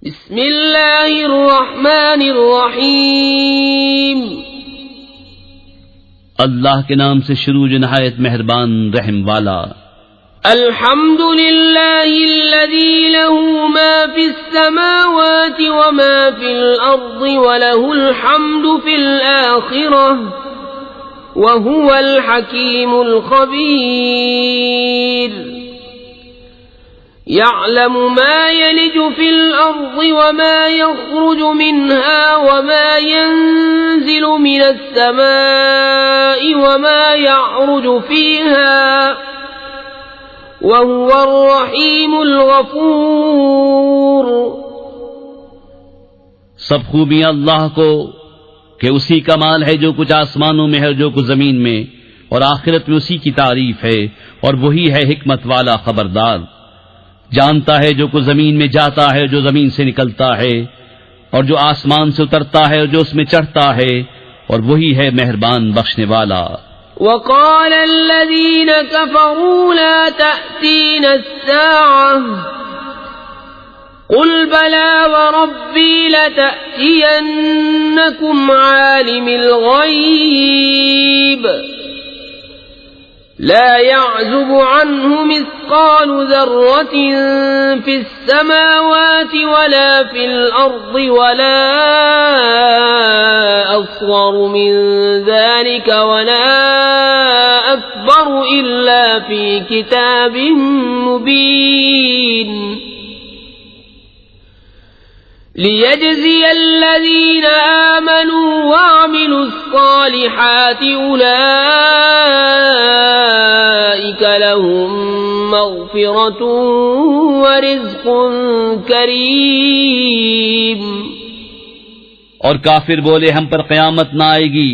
بسم اللہ الرحمن الرحیم اللہ کے نام سے شروع جو نہایت مہربان رحم والا۔ الحمد للہ الذی له ما فی السماوات وما فی الارض وله الحمد فی الآخرہ وهو الحکیم الخبیر۔ يعلم ما يلج في الأرض وما يخرج منها وما ينزل من السماء وما يعرج فيها وهو الرحيم الغفور۔ سب خوبیاں اللہ کو کہ اسی کا مال ہے جو کچھ آسمانوں میں ہے جو کچھ زمین میں، اور آخرت میں اسی کی تعریف ہے، اور وہی ہے حکمت والا خبردار۔ جانتا ہے جو کچھ زمین میں جاتا ہے، جو زمین سے نکلتا ہے، اور جو آسمان سے اترتا ہے اور جو اس میں چڑھتا ہے، اور وہی ہے مہربان بخشنے والا۔ وقال الذين كفروا لا تأتينا الساعة قل بلى وربي لتأتينكم عالم الغيب لا يعزب عنه مثقال ذرة في السماوات ولا في الأرض ولا أصغر من ذلك ولا أكبر إلا في كتاب مبين ليجزي الذين آمنوا وعملوا الصالحات أولئك لهم مغفرة ورزق كريم۔ اور کافر بولے ہم پر قیامت نہ آئے گی،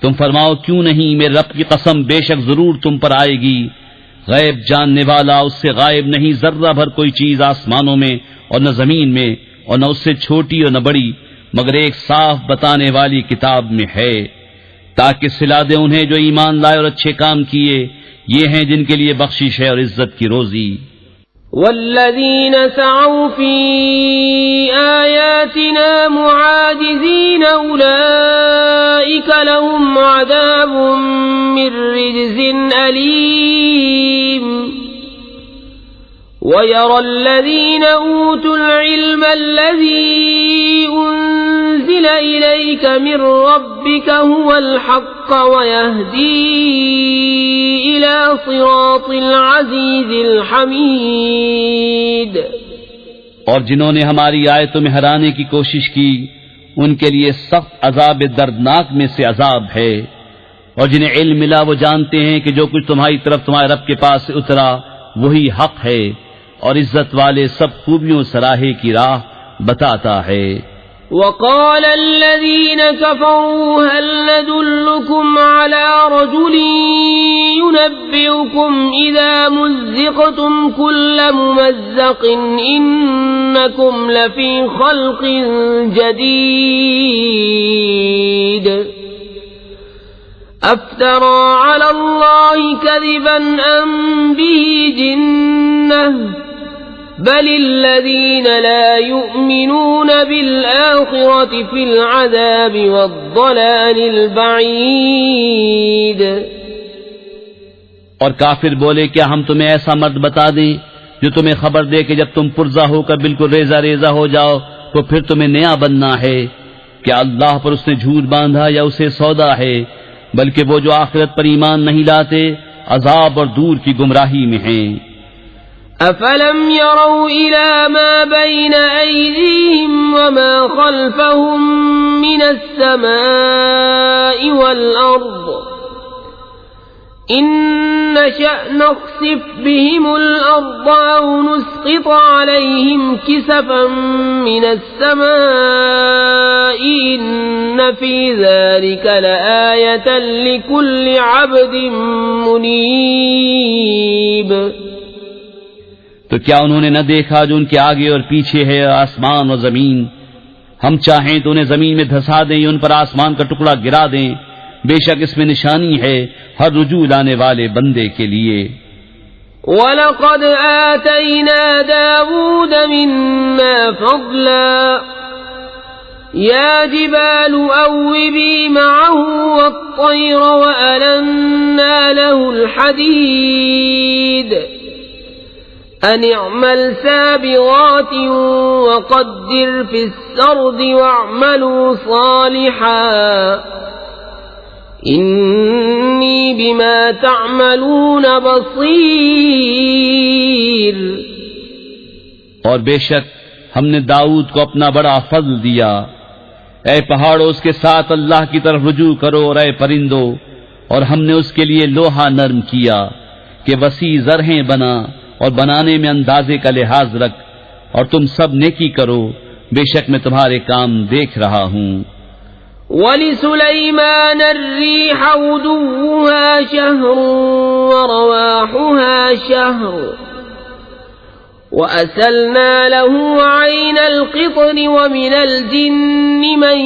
تم فرماؤ کیوں نہیں، میرے رب کی قسم بے شک ضرور تم پر آئے گی۔ غیب جاننے والا اس سے غائب نہیں ذرہ بھر کوئی چیز آسمانوں میں اور نہ زمین میں، اور نہ اس سے چھوٹی اور نہ بڑی، مگر ایک صاف بتانے والی کتاب میں ہے، تاکہ صلا دے انہیں جو ایمان لائے اور اچھے کام کیے، یہ ہیں جن کے لیے بخشش ہے اور عزت کی روزی۔ والذین سعوا فی آیاتنا معاجزین اولئک لهم عذاب من رجز علیم۔ وَيَرَى الَّذِينَ أُوتُوا الْعِلْمَ الَّذِي أُنزِلَ إِلَيْكَ مِنْ رَبِّكَ هُوَ الْحَقَّ وَيَهْدِي إِلَى صِرَاطِ الْعَزِيزِ الْحَمِيدِ۔ اور جنہوں نے ہماری آیتوں میں ہرانے کی کوشش کی، ان کے لیے سخت عذاب دردناک میں سے عذاب ہے۔ اور جنہیں علم ملا وہ جانتے ہیں کہ جو کچھ تمہاری طرف تمہارے رب کے پاس سے اترا وہی حق ہے، اور عزت والے سب خوبیوں سراہے کی راہ بتاتا ہے۔ وقال الذين كفروا هل ندلكم على رجل ينبئكم إذا مزقتم كل ممزق إنكم لفي خلق جديد افترى على الله كذبا ام به جنة بل الذين لا يؤمنون بالآخرة في العذاب والضلال البعيد۔ اور کافر بولے کیا ہم تمہیں ایسا مرد بتا دیں جو تمہیں خبر دے کہ جب تم پرزا ہو کر بالکل ریزہ ریزہ ہو جاؤ تو پھر تمہیں نیا بننا ہے؟ کیا اللہ پر اس نے جھوٹ باندھا یا اسے سودا ہے؟ بلکہ وہ جو آخرت پر ایمان نہیں لاتے عذاب اور دور کی گمراہی میں ہیں۔ افلم يروا الى ما بين ايديهم وما خلفهم من السماء والارض ان نشأ نخسف بهم الارض او نسقط عليهم كسفا من السماء ان في ذلك لآية لكل عبد منيب۔ تو کیا انہوں نے نہ دیکھا جو ان کے آگے اور پیچھے ہے آسمان اور زمین؟ ہم چاہیں تو انہیں زمین میں دھسا دیں یا ان پر آسمان کا ٹکڑا گرا دیں، بے شک اس میں نشانی ہے ہر رجوع لانے والے بندے کے لیے۔ وَلَقَدْ آتَيْنَا دَاوُودَ مِنَّا فَضْلًا يَا جِبَالُ أَوِّبِي مَعَهُ وَالطَّيْرَ وَأَلَنَّا لَهُ الْحَدِيدَ أَنِ اعْمَلْ سَابِغَاتٍ وَقَدِّرْ فِي السَّرْدِ وَاعْمَلُوا صَالِحًا إِنِّي بِمَا تَعْمَلُونَ بَصِيرٌ۔ اور بے شک ہم نے داؤد کو اپنا بڑا فضل دیا۔ اے پہاڑوں اس کے ساتھ اللہ کی طرف رجوع کرو، اور اے پرندوں، اور ہم نے اس کے لیے لوہا نرم کیا کہ وسیع زرہیں بنا، اور بنانے میں اندازے کا لحاظ رکھ، اور تم سب نیکی کرو، بے شک میں تمہارے کام دیکھ رہا ہوں۔ وَلِسُلَيْمَانَ الرِّيحَ غُدُوُّهَا شَهْرٌ وَرَوَاحُهَا شَهْرٌ وَأَسَلْنَا لَهُ عَيْنَ الْقِطْرِ وَمِنَ الْجِنِّ مَن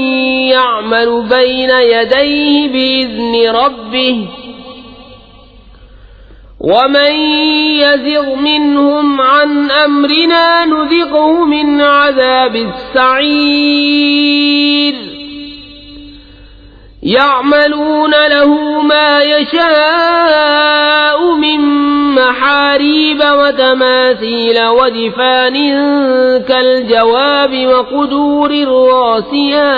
يَعْمَلُ بَيْنَ يَدَيْهِ بِإِذْنِ رَبِّهِ وَمَن يَزِغْ مِنْهُمْ عَنْ أَمْرِنَا نُذِقْهُ مِنْ عَذَابِ السَّعِيرِ يَعْمَلُونَ لَهُ مَا يَشَاءُ مِن مَّحَارِيبَ وَتَمَاثِيلَ وَجِفَانٍ كَالْجَوَابِ وَقُدُورٍ رَّاسِيَاتٍ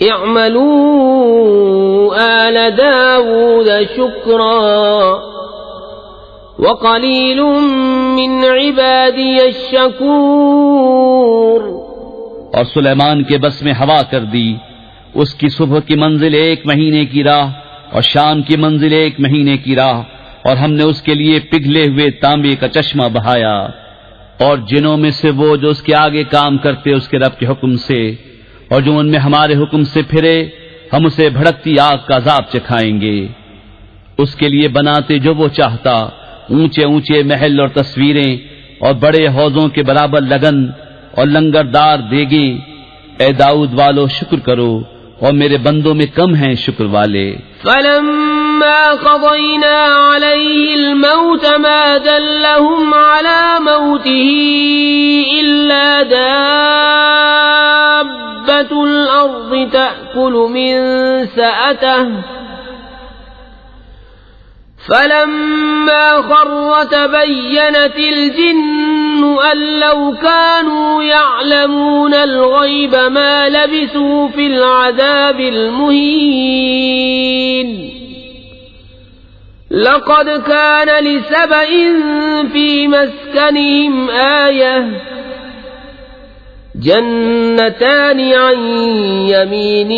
اعْمَلُوا آلَ دَاوُودَ شُكْرًا وَقَلِيلٌ مِّنْ عِبَادِيَ الشَّكُورُ۔ اور سلیمان کے بس میں ہوا کر دی، اس کی صبح کی منزل 1 مہینے کی راہ، اور شام کی منزل 1 مہینے کی راہ، اور ہم نے اس کے لیے پگھلے ہوئے تانبے کا چشمہ بہایا، اور جنوں میں سے وہ جو اس کے آگے کام کرتے اس کے رب کے حکم سے، اور جو ان میں ہمارے حکم سے پھرے ہم اسے بھڑکتی آگ کا عذاب چکھائیں گے۔ اس کے لیے بناتے جو وہ چاہتا، اونچے اونچے محل اور تصویریں، اور بڑے حوضوں کے برابر لگن اور لنگردار دیگیں۔ اے داؤد والو شکر کرو، اور میرے بندوں میں کم ہیں شکر والے۔ فَلَمَّا قَضَيْنَا عَلَيْهِ الْمَوْتَ مَا دَلَّهُمْ عَلَى مَوْتِهِ إِلَّا دَابَّةُ الْأَرْضِ تَأْكُلُ مِنْ سَأَتَهُ فَلَمَّا خَرَّ تَبَيَّنَتِ الْجِنُّ أَن لَّوْ كَانُوا يَعْلَمُونَ الْغَيْبَ مَا لَبِثُوا فِي الْعَذَابِ الْمُهِينِ لَقَدْ كَانَ لِسَبَإٍ فِي مَسْكَنِهِمْ آيَةٌ جَنَّتَانِ عَن يَمِينٍ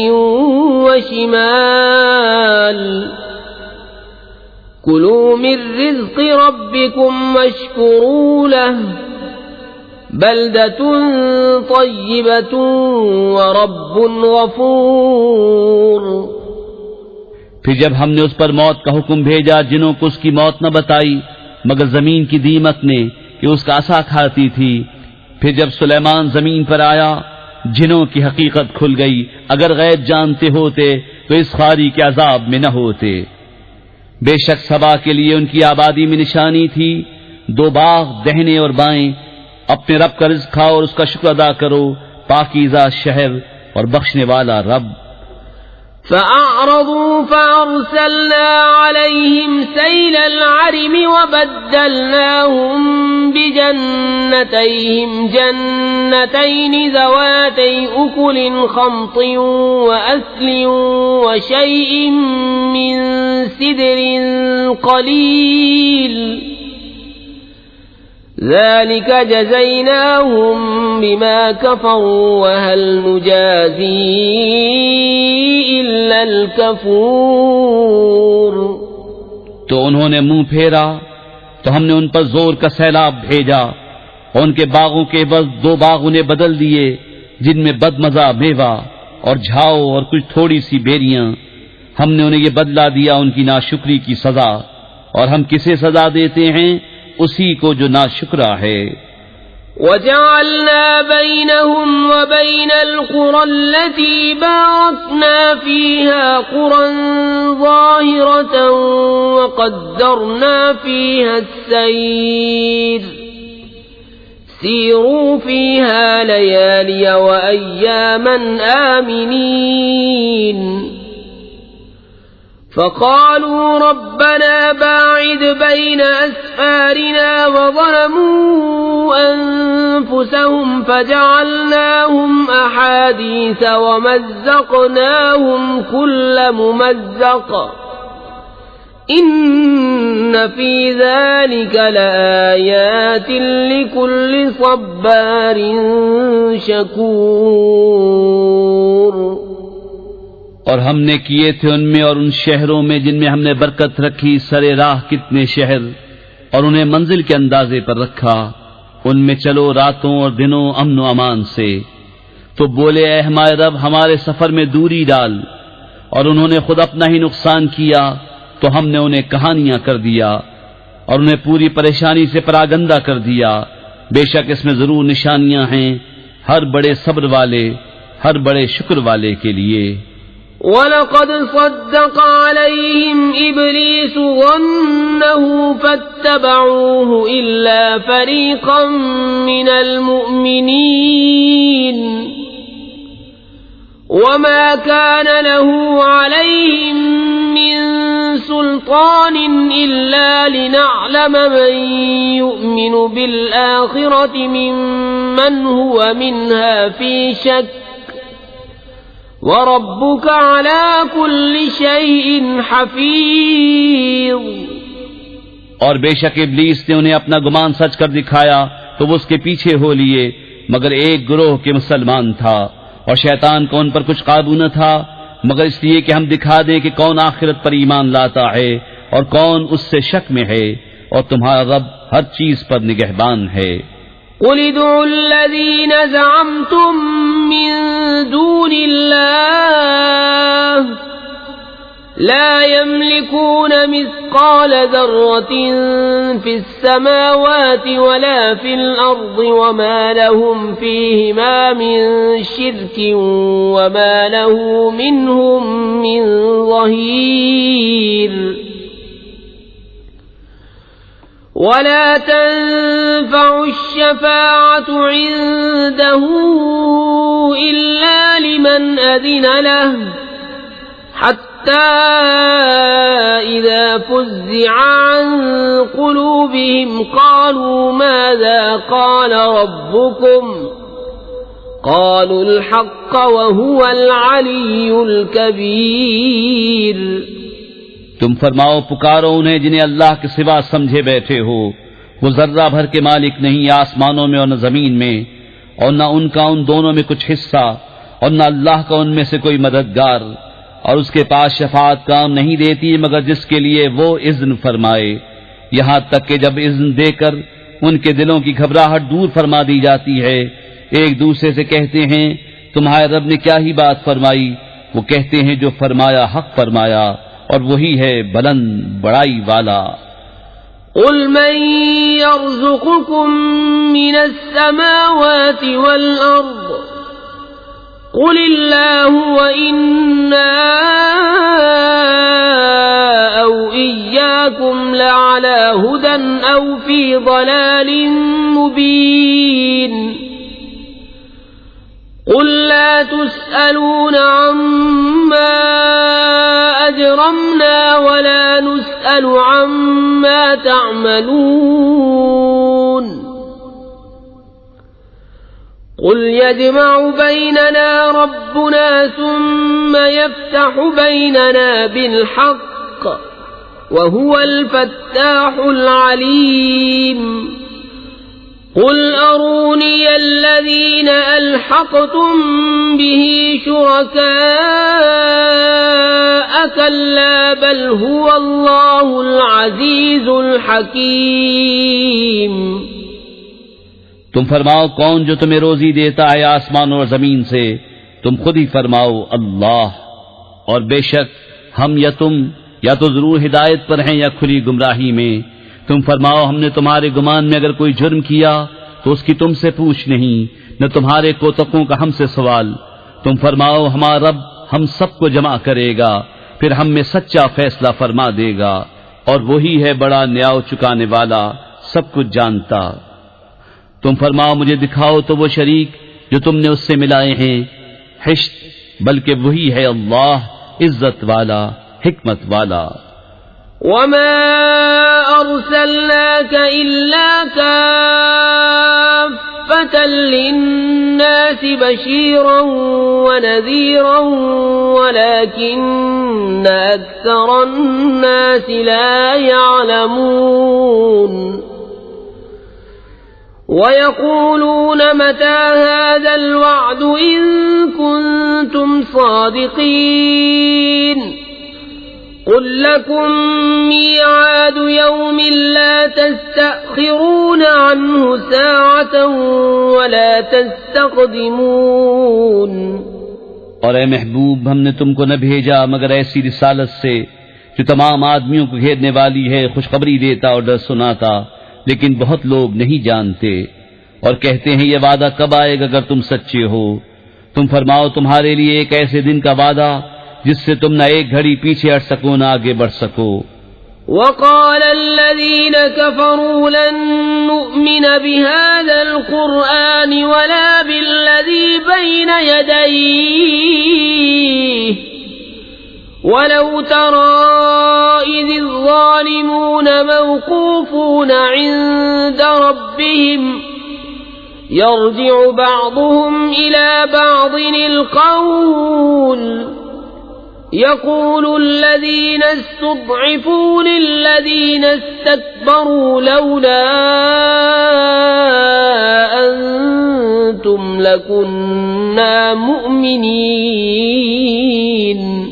وَشِمَالٍ كُلُوا مِن رِّزْقِ رَبِّكُمْ وَاشْكُرُوا لَهُ بَلْدَةٌ طَيِّبَةٌ وَرَبٌّ غَفُورٌ۔ پھر جب ہم نے اس پر موت کا حکم بھیجا، جنوں کو اس کی موت نہ بتائی مگر زمین کی دیمک نے کہ اس کا عصا کھاتی تھی۔ پھر جب سلیمان زمین پر آیا، جنوں کی حقیقت کھل گئی، اگر غیب جانتے ہوتے تو اس خواری کے عذاب میں نہ ہوتے۔ بے شک سبا کے لیے ان کی آبادی میں نشانی تھی، 2 باغ دہنے اور بائیں۔ اپنے رب کا رزق کھاؤ اور اس کا شکر ادا کرو، پاکیزہ شہر اور بخشنے والا رب۔ فَأَعْرَضُوا فَأَرْسَلْنَا عَلَيْهِمْ سَيْلَ الْعَرِمِ وَبَدَّلْنَاهُمْ بِجَنَّتَيْهِمْ جَنَّتَيْنِ ذَوَاتَيْ أُكُلٍ خَمْطٍ وَأَثْلٍ وَشَيْءٍ مِّن سِدْرٍ قَلِيلٍ ذَلِكَ جَزَيْنَاهُمْ بِمَا كَفَرُوا وَهَلْ نُجَازِي إِلَّا الْكَفُورَ۔ تو انہوں نے منہ پھیرا تو ہم نے ان پر زور کا سیلاب بھیجا، اور ان کے باغوں کے عوض 2 باغ انہیں بدل دیے، جن میں بدمزہ میوہ اور جھاؤ اور کچھ تھوڑی سی بیریاں۔ ہم نے انہیں یہ بدلہ دیا ان کی ناشکری کی سزا، اور ہم کسے سزا دیتے ہیں؟ اسی کو جو ناشکرا ہے۔ وجعلنا بينهم وبين القرى التي باركنا فيها قرى ظاهرة وقدرنا فيها السير سيروا فيها ليالي وأياما آمنين فقالوا ربنا باعد بين أسفارنا وظلموا أنفسهم فجعلناهم أحاديث ومزقناهم كل ممزق إن في ذلك لآيات لكل صبار شكور اور ہم نے کیے تھے ان میں اور ان شہروں میں جن میں ہم نے برکت رکھی سرے راہ کتنے شہر اور انہیں منزل کے اندازے پر رکھا ان میں چلو راتوں اور دنوں امن و امان سے تو بولے اے ہمارے رب ہمارے سفر میں دوری ڈال اور انہوں نے خود اپنا ہی نقصان کیا تو ہم نے انہیں کہانیاں کر دیا اور انہیں پوری پریشانی سے پراگندہ کر دیا بے شک اس میں ضرور نشانیاں ہیں ہر بڑے صبر والے ہر بڑے شکر والے کے لیے وَلَقَدْ صَدَّقَ عَلَيْهِمْ إِبْلِيسُ ظَنَّهُ فَاتَّبَعُوهُ إِلَّا فَرِيقًا مِّنَ الْمُؤْمِنِينَ وَمَا كَانَ لَهُ عَلَيْهِمْ مِّن سُلْطَانٍ إِلَّا لِنَعْلَمَ مَن يُؤْمِنُ بِالْآخِرَةِ مِمَّنْ هُوَ مِنْهَا فِي شَكٍّ وَرَبُّكَ عَلَى كُلِّ شَيْءٍ حَفِيظٌ اور بے شک ابلیس نے انہیں اپنا گمان سچ کر دکھایا تو وہ اس کے پیچھے ہو لیے مگر ایک گروہ کے مسلمان تھا اور شیطان کو ان پر کچھ قابو نہ تھا مگر اس لیے کہ ہم دکھا دیں کہ کون آخرت پر ایمان لاتا ہے اور کون اس سے شک میں ہے اور تمہارا رب ہر چیز پر نگہبان ہے قل ادعوا الذين زعمتم من دون الله لا يملكون مثقال ذرة في السماوات ولا في الأرض وما لهم فيهما من شرك وما له منهم من ظهير ولا تنفع الشفاعة عنده إلا لمن أذن له حتى إذا فزع عن قلوبهم قالوا ماذا قال ربكم قالوا الحق وهو العلي الكبير تم فرماؤ پکارو انہیں جنہیں اللہ کے سوا سمجھے بیٹھے ہو وہ ذرہ بھر کے مالک نہیں آسمانوں میں اور نہ زمین میں اور نہ ان کا ان دونوں میں کچھ حصہ اور نہ اللہ کا ان میں سے کوئی مددگار اور اس کے پاس شفاعت کام نہیں دیتی مگر جس کے لیے وہ اذن فرمائے یہاں تک کہ جب اذن دے کر ان کے دلوں کی گھبراہٹ دور فرما دی جاتی ہے ایک دوسرے سے کہتے ہیں تمہارے رب نے کیا ہی بات فرمائی وہ کہتے ہیں جو فرمایا حق فرمایا اور وہی ہے بلند بڑائی والا قل من يرزقكم من السماوات والأرض قل الله وإنا أو إياكم لعلى هدى أو في ضلال مبين قل لا تسألون عما أجرمنا ولا نسأل عما تعملون قل يجمع بيننا ربنا ثم يفتح بيننا بالحق وهو الفتاح العليم قل أروني الذين ألحقتم به شركاء كلا بل هو الله العزيز الحكيم تم فرماؤ کون جو تمہیں روزی دیتا ہے آسمان اور زمین سے تم خود ہی فرماؤ اللہ اور بے شک ہم یا تم یا تو ضرور ہدایت پر ہیں یا کھلی گمراہی میں تم فرماؤ ہم نے تمہارے گمان میں اگر کوئی جرم کیا تو اس کی تم سے پوچھ نہیں، نہ تمہارے کوتکوں کا ہم سے سوال۔ تم فرماؤ ہمارا رب ہم سب کو جمع کرے گا، پھر ہم میں سچا فیصلہ فرما دے گا، اور وہی ہے بڑا نیاؤ چکانے والا، سب کچھ جانتا۔ تم فرماؤ مجھے دکھاؤ تو وہ شریک جو تم نے اس سے ملائے ہیں، حشت، بلکہ وہی ہے اللہ عزت والا حکمت والا۔ وما أرسلناك إلا كافة للناس بشيرا ونذيرا ولكن أكثر الناس لا يعلمون ويقولون متى هذا الوعد إن كنتم صادقين قل لكم ميعاد يوم لا تستأخرون عنه ساعة ولا تستقدمون۔ اور اے محبوب ہم نے تم کو نہ بھیجا مگر ایسی رسالت سے جو تمام آدمیوں کو گھیرنے والی ہے، خوشخبری دیتا اور ڈر سناتا، لیکن بہت لوگ نہیں جانتے اور کہتے ہیں یہ وعدہ کب آئے گا اگر تم سچے ہو۔ تم فرماؤ تمہارے لیے ایک ایسے دن کا وعدہ جس سے تم نہ ایک گھڑی پیچھے ہٹ سکو نہ آگے بڑھ سکو۔ وقال الذين كفروا لن نؤمن بهذا القرآن ولا بالذي بين يديه ولو ترى إذ الظالمون موقوفون عند ربهم يرجع بعضهم إلى بعض القول يقول الذين استضعفوا للذين استكبروا لولا أنتم لكنا مؤمنين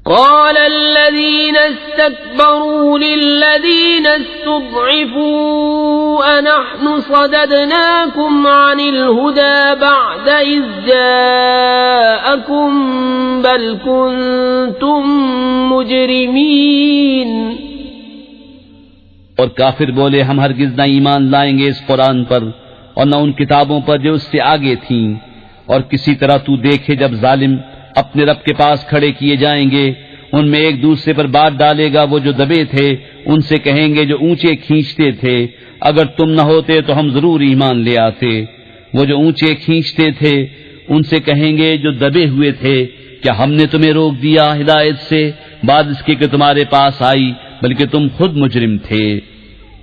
قال الذين استكبروا للذين استضعفوا أنحن صددناكم عن الهدى بعد إذ جاءكم بل كنتم مجرمين۔ اور کافر بولے ہم ہرگز نہ ایمان لائیں گے اس قرآن پر اور نہ ان کتابوں پر جو اس سے آگے تھیں، اور کسی طرح تو دیکھے جب ظالم اپنے رب کے پاس کھڑے کیے جائیں گے، ان میں ایک دوسرے پر بات ڈالے گا، وہ جو دبے تھے ان سے کہیں گے جو اونچے کھینچتے تھے اگر تم نہ ہوتے تو ہم ضرور ایمان لے آتے۔ وہ جو اونچے کھینچتے تھے ان سے کہیں گے جو دبے ہوئے تھے کیا ہم نے تمہیں روک دیا ہدایت سے بعد اس کے کہ تمہارے پاس آئی، بلکہ تم خود مجرم تھے۔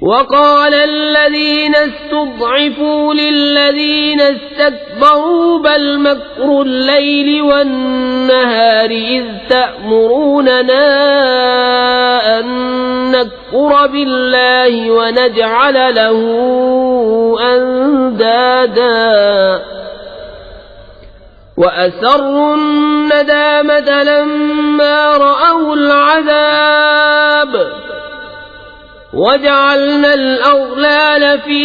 وقال الذين استضعفوا للذين استكبروا بل مكر الليل والنهار إذ تأمروننا أن نكفر بالله ونجعل له أندادا وأسروا الندامة لما رأوا العذاب وجعلنا الأغلال في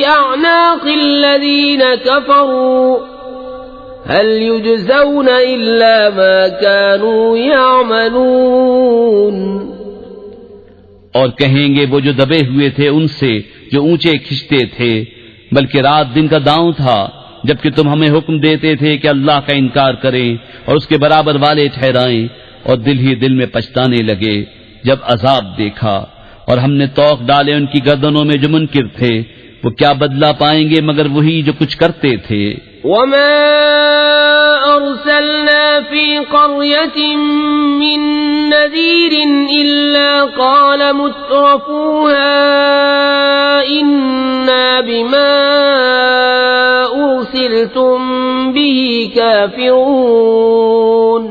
أعناق الذين كفروا هل يجزون إلا ما كانوا يعملون۔ اور کہیں گے وہ جو دبے ہوئے تھے ان سے جو اونچے کھنچتے تھے، بلکہ رات دن کا داؤں تھا جبکہ تم ہمیں حکم دیتے تھے کہ اللہ کا انکار کریں اور اس کے برابر والے ٹھہرائیں، اور دل ہی دل میں پچھتانے لگے جب عذاب دیکھا، اور ہم نے توق ڈالے ان کی گردنوں میں جو منکر تھے، وہ کیا بدلہ پائیں گے مگر وہی جو کچھ کرتے تھے۔ وما أرسلنا في قرية من نذير إلا قال مترفوها إنا بما أرسلتم به كافرون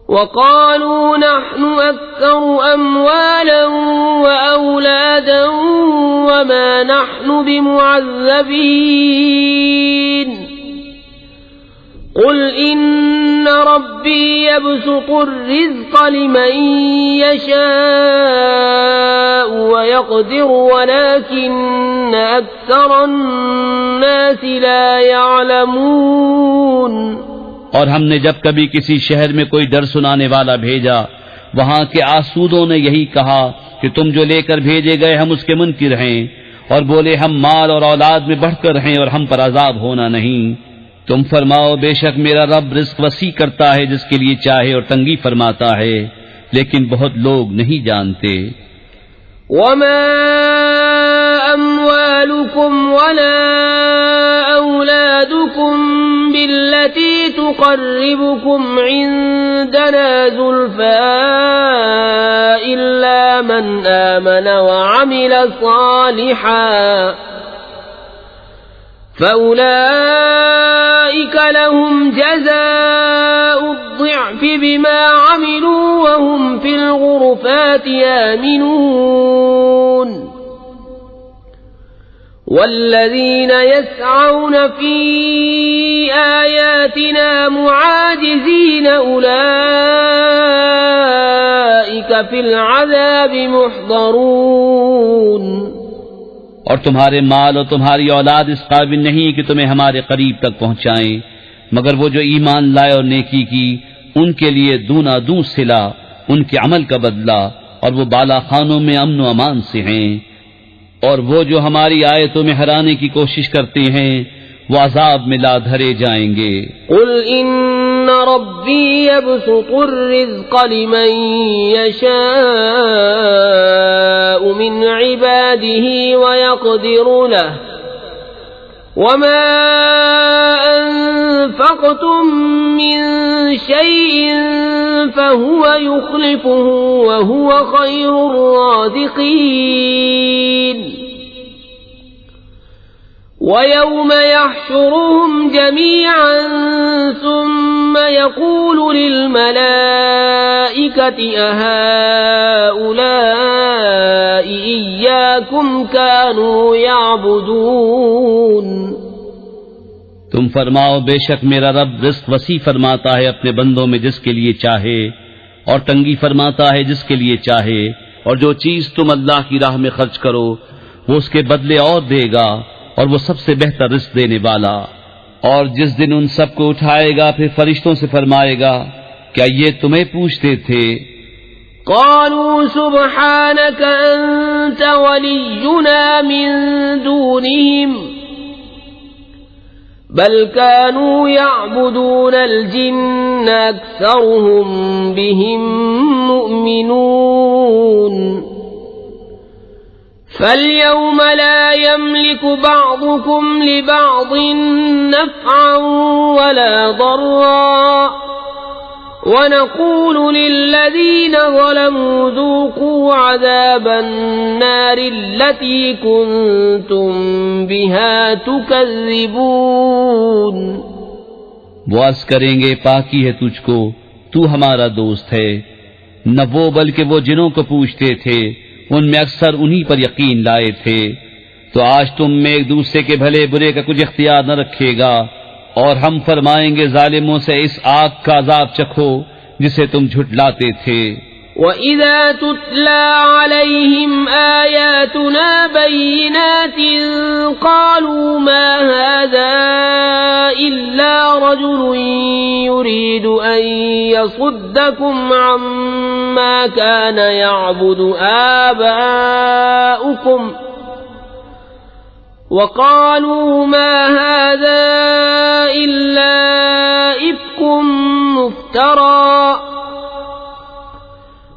وقالوا نحن أكثر أموالا وأولادا وما نحن بمعذبين قل إن ربي يبسط الرزق لمن يشاء ويقدر ولكن أكثر الناس لا يعلمون۔ اور ہم نے جب کبھی کسی شہر میں کوئی ڈر سنانے والا بھیجا وہاں کے آسودوں نے یہی کہا کہ تم جو لے کر بھیجے گئے ہم اس کے منکر ہیں، اور بولے ہم مال اور اولاد میں بڑھ کر ہیں اور ہم پر عذاب ہونا نہیں۔ تم فرماؤ بے شک میرا رب رزق وسیع کرتا ہے جس کے لیے چاہے اور تنگی فرماتا ہے، لیکن بہت لوگ نہیں جانتے۔ وما أموالكم ولا أولادكم بالتي تقربكم عندنا زلفى إلا من آمن وعمل صالحا فأولئك لهم جزاء الضعف بما عملوا وهم في الغرفات آمنون والذين يسعون في آياتنا معاجزين أولئك في العذاب محضرون۔ اور تمہارے مال اور تمہاری اولاد اس قابل نہیں کہ تمہیں ہمارے قریب تک پہنچائیں، مگر وہ جو ایمان لائے اور نیکی کی ان کے لیے دونا دوں صلہ، ان کے عمل کا بدلہ، اور وہ بالا خانوں میں امن و امان سے ہیں۔ اور وہ جو ہماری آیتوں میں ہرانے کی کوشش کرتے ہیں وہ عذاب میں لا دھرے جائیں گے۔ قل ان ربی یبسط الرزق لمن یشاء من عباده ويقدر له وما انفقتم من شيء فهو يخلفه وهو خير الرازقين۔ وَيَوْمَ يَحْشُرُهُمْ جَمِيعًا ثُمَّ يَقُولُ لِلْمَلَائِكَةِ أَهَؤُلَاءِ إِيَّاكُمْ كَانُوا يَعْبُدُونَ۔ تم فرماؤ بے شک میرا رب رزق وسیع فرماتا ہے اپنے بندوں میں جس کے لیے چاہے، اور تنگی فرماتا ہے جس کے لیے چاہے، اور جو چیز تم اللہ کی راہ میں خرچ کرو وہ اس کے بدلے اور دے گا، اور وہ سب سے بہتر رزق دینے والا۔ اور جس دن ان سب کو اٹھائے گا پھر فرشتوں سے فرمائے گا کیا یہ تمہیں پوچھتے تھے؟ قالوا سبحانك أنت ولينا من دونهم بل كانوا يعبدون الجن أكثرهم بهم مؤمنون۔ فاليوم لا يملك بعضكم لبعض نفعا ولا ضرا ونقول للذين ظلموا ذوقوا عذاب النار التي كنتم بها تكذبون۔ وہ عرض کریں گے پاکی ہے تجھ کو، تو ہمارا دوست ہے، نہ وہ بلکہ وہ جنوں کو پوچھتے تھے، ان میں اکثر انہی پر یقین لائے تھے۔ تو آج تم میں ایک دوسرے کے بھلے برے کا کچھ اختیار نہ رکھے گا، اور ہم فرمائیں گے ظالموں سے اس آگ کا عذاب چکھو جسے تم جھٹلاتے تھے۔ وَإِذَا تُتْلَى عَلَيْهِمْ آيَاتُنَا بَيِّنَاتٍ قَالُوا مَا هَذَا إِلَّا رَجُلٌ يُرِيدُ أَن يَصُدَّكُمْ عَمَّا كَانَ يَعْبُدُ آبَاؤُكُمْ وَقَالُوا مَا هَذَا إِلَّا إِفْكٌ مُفْتَرًى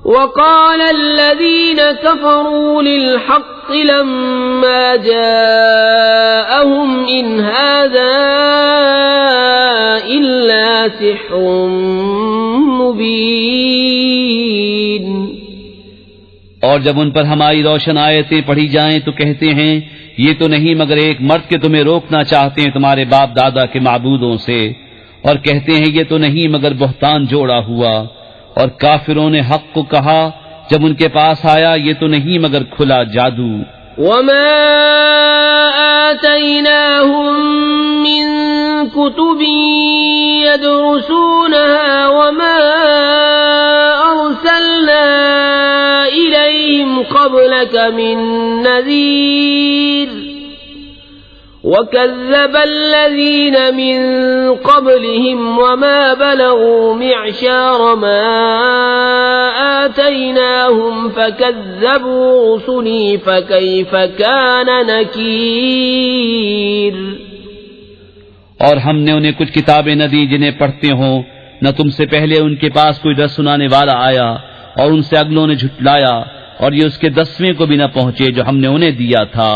وَقَالَ الَّذِينَ كَفَرُوا لِلْحَقِّ لَمَّا جَاءَهُمْ إِنْ هَذَا إِلَّا سِحْرٌ مُبِينٌ۔ اور جب ان پر ہماری روشن آیتیں پڑھی جائیں تو کہتے ہیں یہ تو نہیں مگر ایک مرد کے تمہیں روکنا چاہتے ہیں تمہارے باپ دادا کے معبودوں سے، اور کہتے ہیں یہ تو نہیں مگر بہتان جوڑا ہوا۔ اور کافروں نے حق کو کہا جب ان کے پاس آیا یہ تو نہیں مگر کھلا جادو۔ وما آتيناهم من كتب يدرسونها وما أرسلنا إليهم قبلك من نذير وكذب الذين من قبلهم وما بلغوا معشار ما آتيناهم فكذبوا رسلي فكيف كان نكير. اور ہم نے انہیں کچھ کتابیں نہ دی جنہیں پڑھتے ہوں، نہ تم سے پہلے ان کے پاس کوئی ڈر سنانے والا آیا، اور ان سے اگلوں نے جھٹلایا، اور یہ اس کے 10ویں کو بھی نہ پہنچے جو ہم نے انہیں دیا تھا.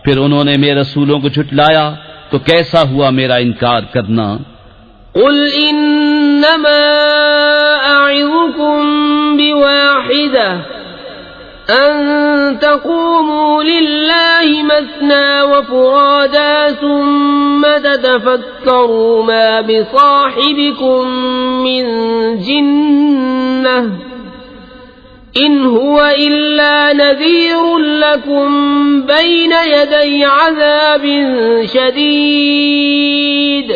پھر انہوں نے میرے رسولوں کو جھٹلایا تو کیسا ہوا میرا انکار کرنا. قل انما اعظكم بواحدة ان تقوموا لله مثنى وفرادا ثم تتفكروا ما بصاحبكم من جنة إن هو إلا نذير لكم بين يدي عذاب شديد.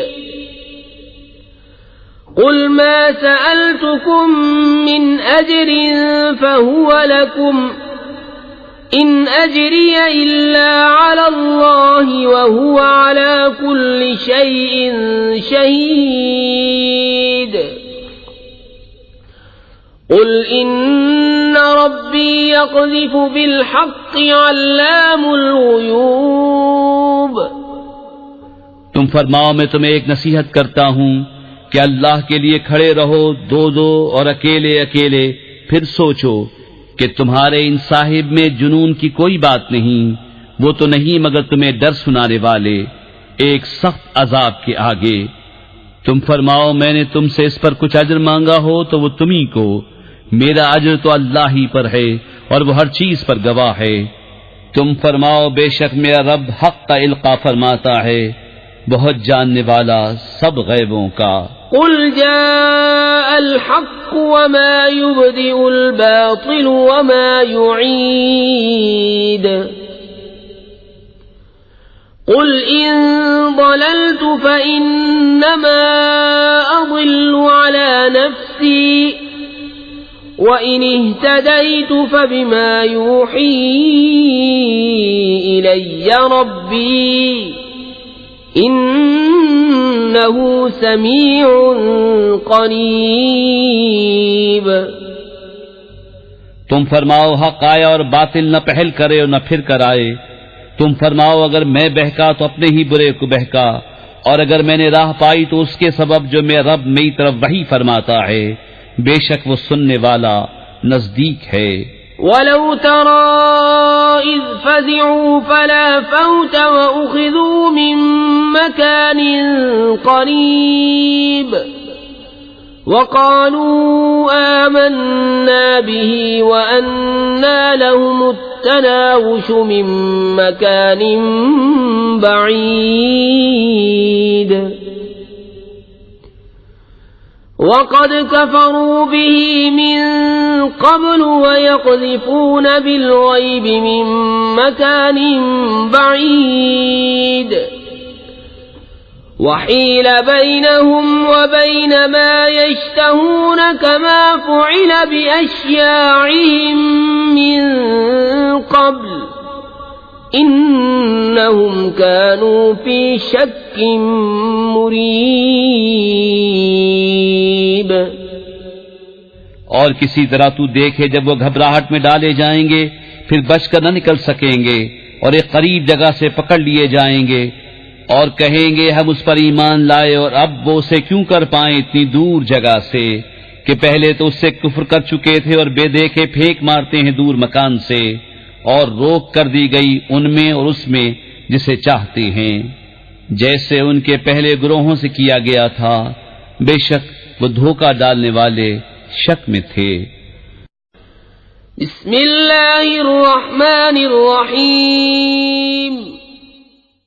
قل ما سألتكم من أجر فهو لكم إن أجري إلا على الله وهو على كل شيء شهيد. قل إن ربي يقذف بالحق علام الغيوب. تم فرماؤ میں تمہیں ایک نصیحت کرتا ہوں کہ اللہ کے لیے کھڑے رہو دو دو اور اکیلے اکیلے، پھر سوچو کہ تمہارے ان صاحب میں جنون کی کوئی بات نہیں، وہ تو نہیں مگر تمہیں ڈر سنانے والے ایک سخت عذاب کے آگے. تم فرماؤ میں نے تم سے اس پر کچھ اجر مانگا ہو تو وہ تمہیں کو، میرا اجر تو اللہ ہی پر ہے اور وہ ہر چیز پر گواہ ہے. تم فرماؤ بے شک میرا رب حق کا القا فرماتا ہے، بہت جاننے والا سب غیبوں کا. قل جاء الحق وما يبدئ الباطل وما يعيد. قل إن ضللت فإنما أضل على نفسي وإن اهتديت فبما يوحي إلي ربي إنه سميع قريب. تم فرماؤ حق آئے اور باطل نہ پہل کرے اور نہ پھر کر آئے. تم فرماؤ اگر میں بہکا تو اپنے ہی برے کو بہکا، اور اگر میں نے راہ پائی تو اس کے سبب جو میرا رب میری طرف وحی فرماتا ہے، بے شک وہ سننے والا نزدیک ہے. وَلَوْ تَرَىٰ إِذْ فَزِعُوا فَلَا فَوْتَ وَأُخِذُوا مِن مَّكَانٍ قَرِيبٍ وَقَالُوا آمَنَّا بِهِ وَأَنَّىٰ لَهُمُ التَّنَاوُشُ مِن مَّكَانٍ بَعِيدٍ وَقَدْ كَفَرُوا بِهِ مِن قَبْلُ وَيَقْذِفُونَ بِالْغَيْبِ مِن مَّكَانٍ بَعِيدٍ وَحِيلَ بَيْنَهُمْ وَبَيْنَ مَا يَشْتَهُونَ كَمَا فُعِلَ بِأَشْيَاعِهِم مِّن قَبْلُ إِنَّهُمْ كَانُوا فِي شَكٍّ مُّرِيبٍ. اور کسی طرح تو دیکھے جب وہ گھبراہٹ میں ڈالے جائیں گے پھر بچ کر نہ نکل سکیں گے، اور ایک قریب جگہ سے پکڑ لیے جائیں گے اور کہیں گے ہم اس پر ایمان لائے، اور اب وہ اسے کیوں کر پائیں اتنی دور جگہ سے کہ پہلے تو اس سے کفر کر چکے تھے اور بے دیکھے پھینک مارتے ہیں دور مکان سے، اور روک کر دی گئی ان میں اور اس میں جسے چاہتے ہیں، جیسے ان کے پہلے گروہوں سے کیا گیا تھا. بے شک وہ دھوکہ ڈالنے والے شک میں تھے. بسم اللہ الرحمن الرحیم.